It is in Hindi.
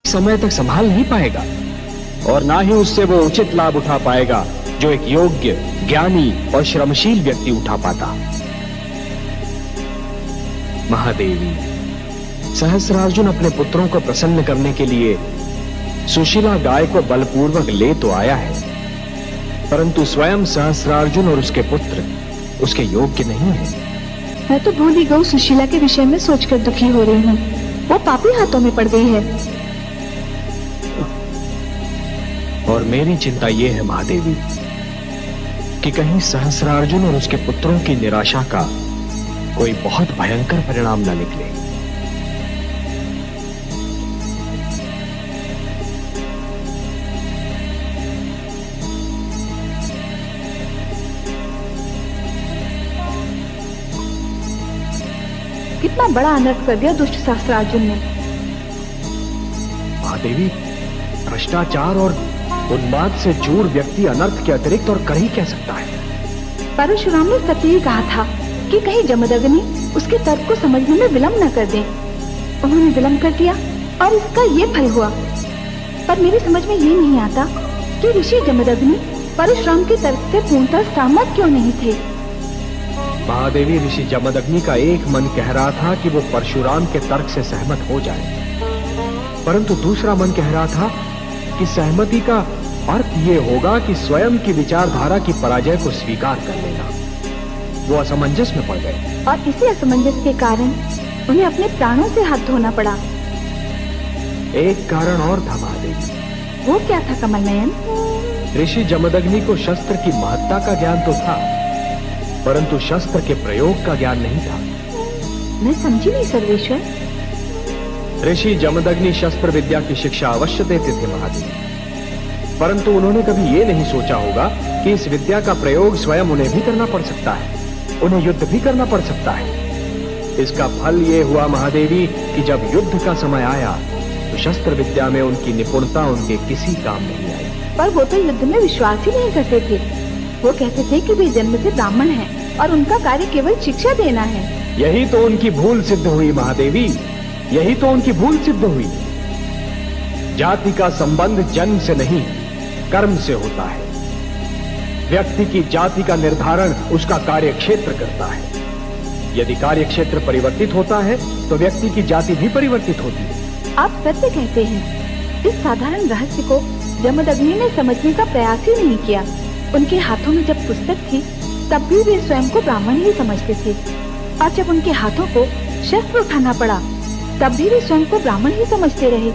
समय तक संभाल नहीं पाएगा और ना ही उससे वो उचित लाभ उठा पाएगा जो एक योग्य, ज्ञानी और श्रमशील व्यक्ति उठा पाता। महादेवी, सहस्रार्जुन अपने पुत्रों को प्रसन्न करने के लिए सुशीला गाय को बलपूर्वक ले तो आया है, परंतु स्वयं सहस्रार्जुन और उसके पुत्र उसके योग्य नहीं है। मैं तो भूल ही गई सुशीला के विषय में सोचकर दुखी हो रही हूँ। वो पापी हाथों में पड़ गई है। और मेरी चिंता ये है महादेवी कि कहीं सहस्रार्जुन और उसके पुत्रों की निराशा का कोई बहुत भयंकर परिणाम न निकले। कितना बड़ा अनर्थ कर दिया दुष्ट सहस्रार्जुन ने। महादेवी, भ्रष्टाचार और उन्माद से चूर व्यक्ति अनर्थ के अतिरिक्त और कर ही क्या सकता है? परशुराम ने सत्य ही कहा था कि कहीं जमदग्नि उसके तर्क को समझने में विलंब न कर दें। उन्होंने विलंब कर दिया और इसका ये फल हुआ। पर मेरी समझ में ये नहीं आता कि ऋषि जमदग्नि परशुराम के तर्क से पूर्णतः सहमत क्यों नहीं थे। महादेवी, ऋषि जमदग्नि का एक मन कह रहा था कि वो परशुराम के तर्क से सहमत हो जाए, परंतु दूसरा मन कह रहा था कि सहमति का अर्थ ये होगा कि स्वयं की विचारधारा की पराजय को स्वीकार कर लेना। वो असमंजस में पड़ गए और इसी असमंजस के कारण उन्हें अपने प्राणों से हाथ धोना पड़ा। एक कारण और था महादेवी। वो क्या था कमल नयन? ऋषि जमदग्नि को शस्त्र की महत्ता का ज्ञान तो था, परंतु शस्त्र के प्रयोग का ज्ञान नहीं था। मैं समझी नहीं सर्वेश्वर। ऋषि जमदग्नि शस्त्र विद्या की शिक्षा अवश्य देते थे महादेवी, परंतु उन्होंने कभी ये नहीं सोचा होगा कि इस विद्या का प्रयोग स्वयं उन्हें भी करना पड़ सकता है, उन्हें युद्ध भी करना पड़ सकता है। इसका फल ये हुआ महादेवी कि जब युद्ध का समय आया तो शस्त्र विद्या में उनकी निपुणता उनके किसी काम नहीं आई। पर वो तो युद्ध में विश्वास ही नहीं करते थे। वो कहते थे कि वे जन्म से ब्राह्मण हैं और उनका कार्य केवल शिक्षा देना है। यही तो उनकी भूल सिद्ध हुई महादेवी, यही तो उनकी भूल सिद्ध हुई। जाति का संबंध जन्म से नहीं, कर्म से होता है। व्यक्ति की जाति का निर्धारण उसका कार्य क्षेत्र करता है। यदि कार्य क्षेत्र परिवर्तित होता है तो व्यक्ति की जाति भी परिवर्तित होती है। आप सत्य कहते हैं। इस साधारण रहस्य को जमदग्नि ने समझने का प्रयास ही नहीं किया। उनके हाथों में जब पुस्तक थी तब भी वे स्वयं को ब्राह्मण ही समझते थे, और जब उनके हाथों को शस्त्र उठाना पड़ा तब भी वे स्वयं को ब्राह्मण ही समझते रहे।